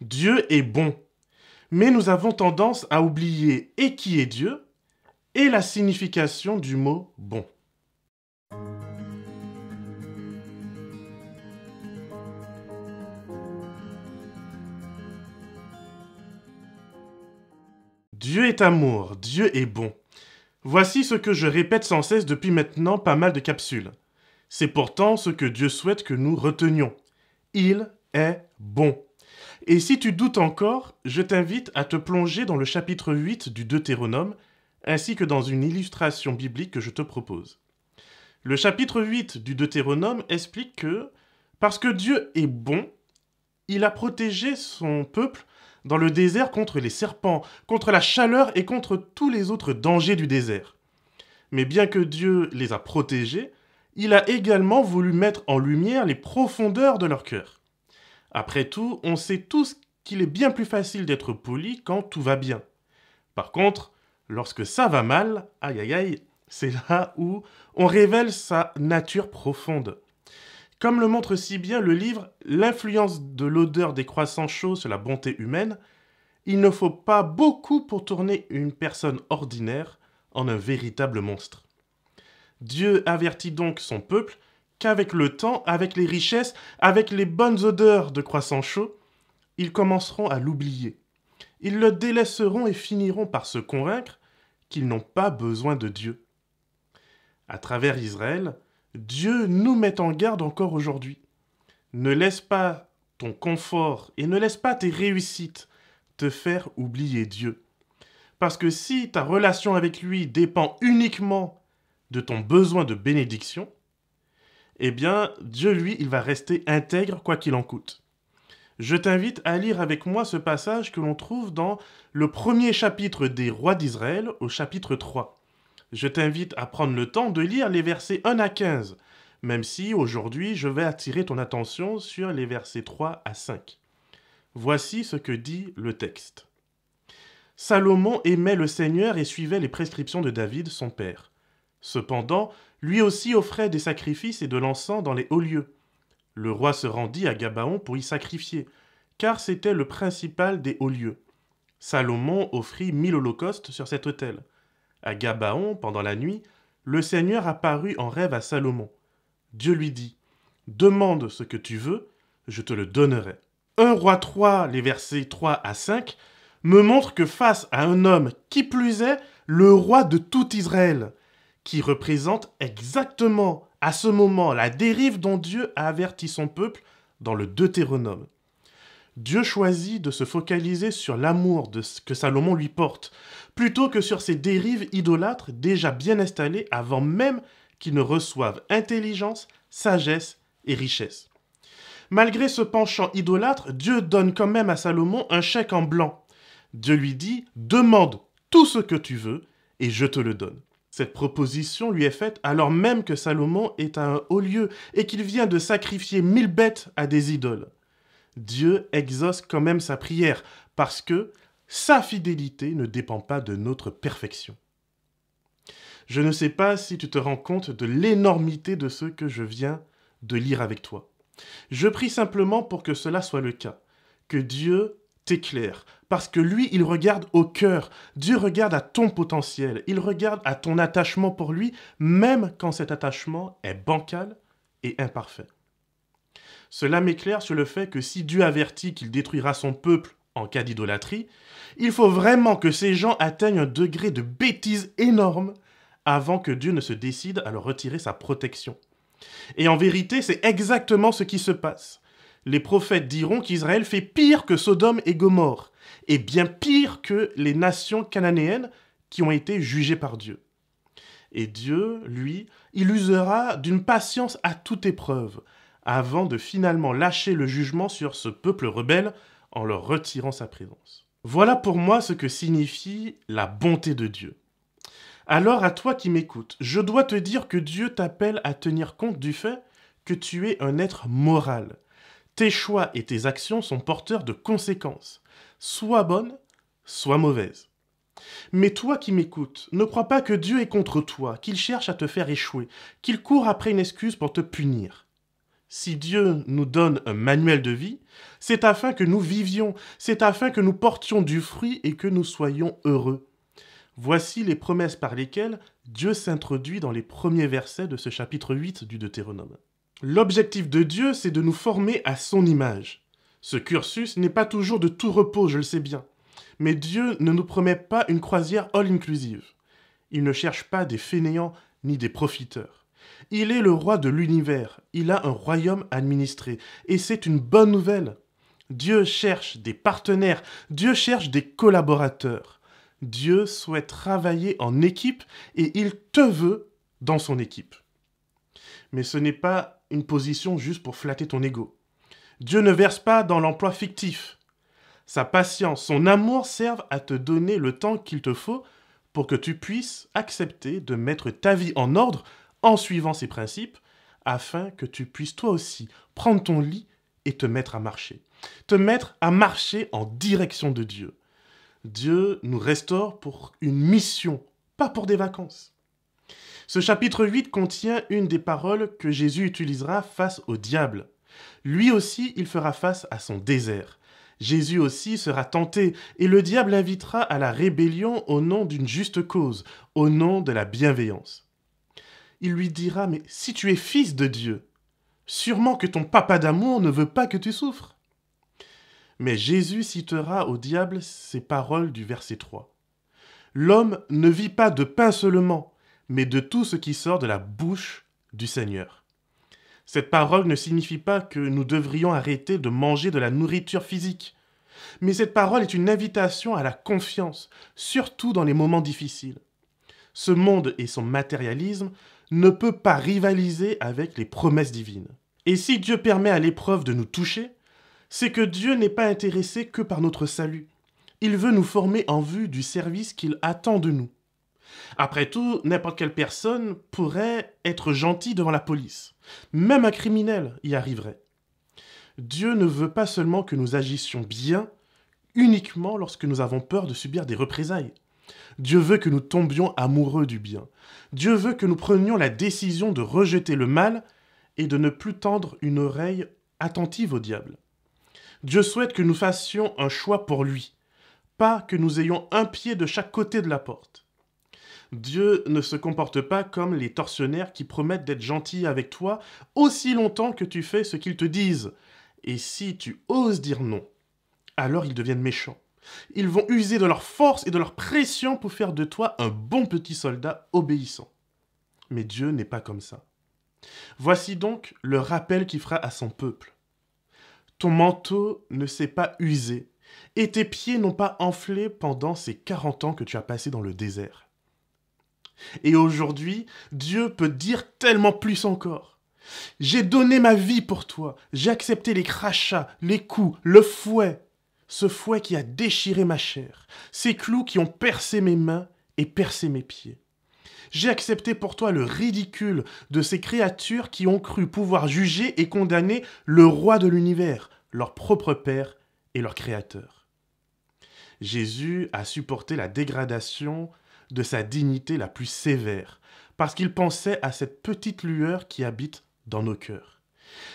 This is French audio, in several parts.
Dieu est bon, mais nous avons tendance à oublier et qui est Dieu et la signification du mot bon. Dieu est amour, Dieu est bon. Voici ce que je répète sans cesse depuis maintenant pas mal de capsules. C'est pourtant ce que Dieu souhaite que nous retenions. Il est bon. Et si tu doutes encore, je t'invite à te plonger dans le chapitre 8 du Deutéronome, ainsi que dans une illustration biblique que je te propose. Le chapitre 8 du Deutéronome explique que, parce que Dieu est bon, il a protégé son peuple dans le désert contre les serpents, contre la chaleur et contre tous les autres dangers du désert. Mais bien que Dieu les a protégés, il a également voulu mettre en lumière les profondeurs de leur cœur. Après tout, on sait tous qu'il est bien plus facile d'être poli quand tout va bien. Par contre, lorsque ça va mal, aïe aïe aïe, c'est là où on révèle sa nature profonde. Comme le montre si bien le livre L'influence de l'odeur des croissants chauds sur la bonté humaine, il ne faut pas beaucoup pour tourner une personne ordinaire en un véritable monstre. Dieu avertit donc son peuple qu'avec le temps, avec les richesses, avec les bonnes odeurs de croissants chauds, ils commenceront à l'oublier. Ils le délaisseront et finiront par se convaincre qu'ils n'ont pas besoin de Dieu. À travers Israël, Dieu nous met en garde encore aujourd'hui. Ne laisse pas ton confort et ne laisse pas tes réussites te faire oublier Dieu. Parce que si ta relation avec lui dépend uniquement de ton besoin de bénédiction, eh bien, Dieu, lui, il va rester intègre quoi qu'il en coûte. Je t'invite à lire avec moi ce passage que l'on trouve dans le premier chapitre des Rois d'Israël au chapitre 3. Je t'invite à prendre le temps de lire les versets 1 à 15, même si aujourd'hui je vais attirer ton attention sur les versets 3 à 5. Voici ce que dit le texte. Salomon aimait le Seigneur et suivait les prescriptions de David, son père. Cependant, lui aussi offrait des sacrifices et de l'encens dans les hauts lieux. Le roi se rendit à Gabaon pour y sacrifier, car c'était le principal des hauts lieux. Salomon offrit 1000 holocaustes sur cet autel. À Gabaon, pendant la nuit, le Seigneur apparut en rêve à Salomon. Dieu lui dit « Demande ce que tu veux, je te le donnerai. » 1 Roi 3, les versets 3 à 5, me montre que face à un homme, qui plus est, le roi de tout Israël, qui représente exactement à ce moment la dérive dont Dieu a averti son peuple dans le Deutéronome. Dieu choisit de se focaliser sur l'amour que Salomon lui porte, plutôt que sur ses dérives idolâtres déjà bien installées avant même qu'il ne reçoive intelligence, sagesse et richesse. Malgré ce penchant idolâtre, Dieu donne quand même à Salomon un chèque en blanc. Dieu lui dit « Demande tout ce que tu veux et je te le donne ». Cette proposition lui est faite alors même que Salomon est à un haut lieu et qu'il vient de sacrifier 1000 bêtes à des idoles. Dieu exauce quand même sa prière parce que sa fidélité ne dépend pas de notre perfection. Je ne sais pas si tu te rends compte de l'énormité de ce que je viens de lire avec toi. Je prie simplement pour que cela soit le cas, que Dieu t'éclaire, parce que lui, il regarde au cœur. Dieu regarde à ton potentiel, il regarde à ton attachement pour lui, même quand cet attachement est bancal et imparfait. Cela m'éclaire sur le fait que si Dieu avertit qu'il détruira son peuple en cas d'idolâtrie, il faut vraiment que ces gens atteignent un degré de bêtise énorme avant que Dieu ne se décide à leur retirer sa protection. Et en vérité, c'est exactement ce qui se passe. Les prophètes diront qu'Israël fait pire que Sodome et Gomorrhe, et bien pire que les nations cananéennes qui ont été jugées par Dieu. Et Dieu, lui, il usera d'une patience à toute épreuve, avant de finalement lâcher le jugement sur ce peuple rebelle en leur retirant sa présence. Voilà pour moi ce que signifie la bonté de Dieu. Alors à toi qui m'écoutes, je dois te dire que Dieu t'appelle à tenir compte du fait que tu es un être moral. Tes choix et tes actions sont porteurs de conséquences, soit bonnes, soit mauvaises. Mais toi qui m'écoutes, ne crois pas que Dieu est contre toi, qu'il cherche à te faire échouer, qu'il court après une excuse pour te punir. Si Dieu nous donne un manuel de vie, c'est afin que nous vivions, c'est afin que nous portions du fruit et que nous soyons heureux. Voici les promesses par lesquelles Dieu s'introduit dans les premiers versets de ce chapitre 8 du Deutéronome. L'objectif de Dieu, c'est de nous former à son image. Ce cursus n'est pas toujours de tout repos, je le sais bien. Mais Dieu ne nous promet pas une croisière all-inclusive. Il ne cherche pas des fainéants ni des profiteurs. Il est le roi de l'univers, il a un royaume administré, et c'est une bonne nouvelle. Dieu cherche des partenaires, Dieu cherche des collaborateurs. Dieu souhaite travailler en équipe et il te veut dans son équipe. Mais ce n'est pas une position juste pour flatter ton ego. Dieu ne verse pas dans l'emploi fictif. Sa patience, son amour servent à te donner le temps qu'il te faut pour que tu puisses accepter de mettre ta vie en ordre en suivant ses principes, afin que tu puisses toi aussi prendre ton lit et te mettre à marcher. Te mettre à marcher en direction de Dieu. Dieu nous restaure pour une mission, pas pour des vacances. Ce chapitre 8 contient une des paroles que Jésus utilisera face au diable. Lui aussi, il fera face à son désert. Jésus aussi sera tenté, et le diable l'invitera à la rébellion au nom d'une juste cause, au nom de la bienveillance. Il lui dira « Mais si tu es fils de Dieu, sûrement que ton papa d'amour ne veut pas que tu souffres. » Mais Jésus citera au diable ces paroles du verset 3. « L'homme ne vit pas de pain seulement, mais de tout ce qui sort de la bouche du Seigneur. » Cette parole ne signifie pas que nous devrions arrêter de manger de la nourriture physique. Mais cette parole est une invitation à la confiance, surtout dans les moments difficiles. Ce monde et son matérialisme ne peut pas rivaliser avec les promesses divines. Et si Dieu permet à l'épreuve de nous toucher, c'est que Dieu n'est pas intéressé que par notre salut. Il veut nous former en vue du service qu'il attend de nous. Après tout, n'importe quelle personne pourrait être gentille devant la police. Même un criminel y arriverait. Dieu ne veut pas seulement que nous agissions bien, uniquement lorsque nous avons peur de subir des représailles. Dieu veut que nous tombions amoureux du bien. Dieu veut que nous prenions la décision de rejeter le mal et de ne plus tendre une oreille attentive au diable. Dieu souhaite que nous fassions un choix pour lui, pas que nous ayons un pied de chaque côté de la porte. Dieu ne se comporte pas comme les tortionnaires qui promettent d'être gentils avec toi aussi longtemps que tu fais ce qu'ils te disent. Et si tu oses dire non, alors ils deviennent méchants. Ils vont user de leur force et de leur pression pour faire de toi un bon petit soldat obéissant. Mais Dieu n'est pas comme ça. Voici donc le rappel qu'il fera à son peuple. Ton manteau ne s'est pas usé et tes pieds n'ont pas enflé pendant ces 40 ans que tu as passés dans le désert. Et aujourd'hui, Dieu peut dire tellement plus encore. J'ai donné ma vie pour toi. J'ai accepté les crachats, les coups, le fouet. Ce fouet qui a déchiré ma chair. Ces clous qui ont percé mes mains et percé mes pieds. J'ai accepté pour toi le ridicule de ces créatures qui ont cru pouvoir juger et condamner le roi de l'univers, leur propre père et leur créateur. Jésus a supporté la dégradation de sa dignité la plus sévère, parce qu'il pensait à cette petite lueur qui habite dans nos cœurs.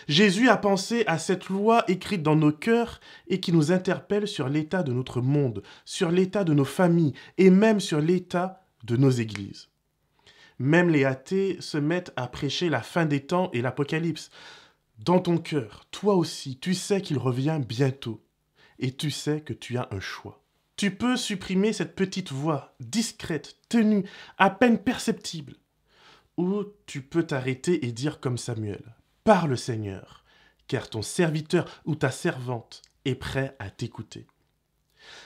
Jésus a pensé à cette loi écrite dans nos cœurs et qui nous interpelle sur l'état de notre monde, sur l'état de nos familles et même sur l'état de nos églises. Même les athées se mettent à prêcher la fin des temps et l'Apocalypse. Dans ton cœur, toi aussi, tu sais qu'il revient bientôt et tu sais que tu as un choix. Tu peux supprimer cette petite voix, discrète, tenue, à peine perceptible. Ou tu peux t'arrêter et dire comme Samuel, « Parle Seigneur, car ton serviteur ou ta servante est prêt à t'écouter. »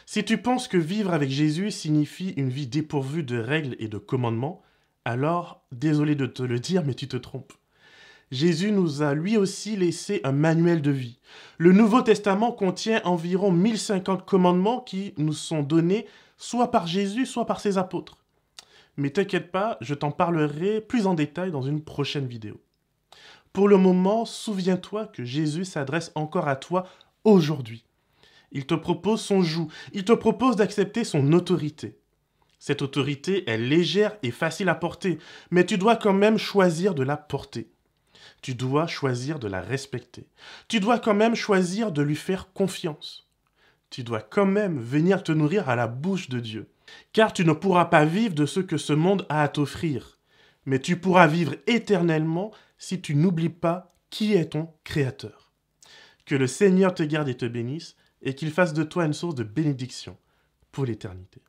Si tu penses que vivre avec Jésus signifie une vie dépourvue de règles et de commandements, alors, désolé de te le dire, mais tu te trompes. Jésus nous a lui aussi laissé un manuel de vie. Le Nouveau Testament contient environ 1050 commandements qui nous sont donnés soit par Jésus, soit par ses apôtres. Mais t'inquiète pas, je t'en parlerai plus en détail dans une prochaine vidéo. Pour le moment, souviens-toi que Jésus s'adresse encore à toi aujourd'hui. Il te propose son joug, il te propose d'accepter son autorité. Cette autorité est légère et facile à porter, mais tu dois quand même choisir de la porter. Tu dois choisir de la respecter. Tu dois quand même choisir de lui faire confiance. Tu dois quand même venir te nourrir à la bouche de Dieu. Car tu ne pourras pas vivre de ce que ce monde a à t'offrir. Mais tu pourras vivre éternellement si tu n'oublies pas qui est ton Créateur. Que le Seigneur te garde et te bénisse, et qu'il fasse de toi une source de bénédiction pour l'éternité.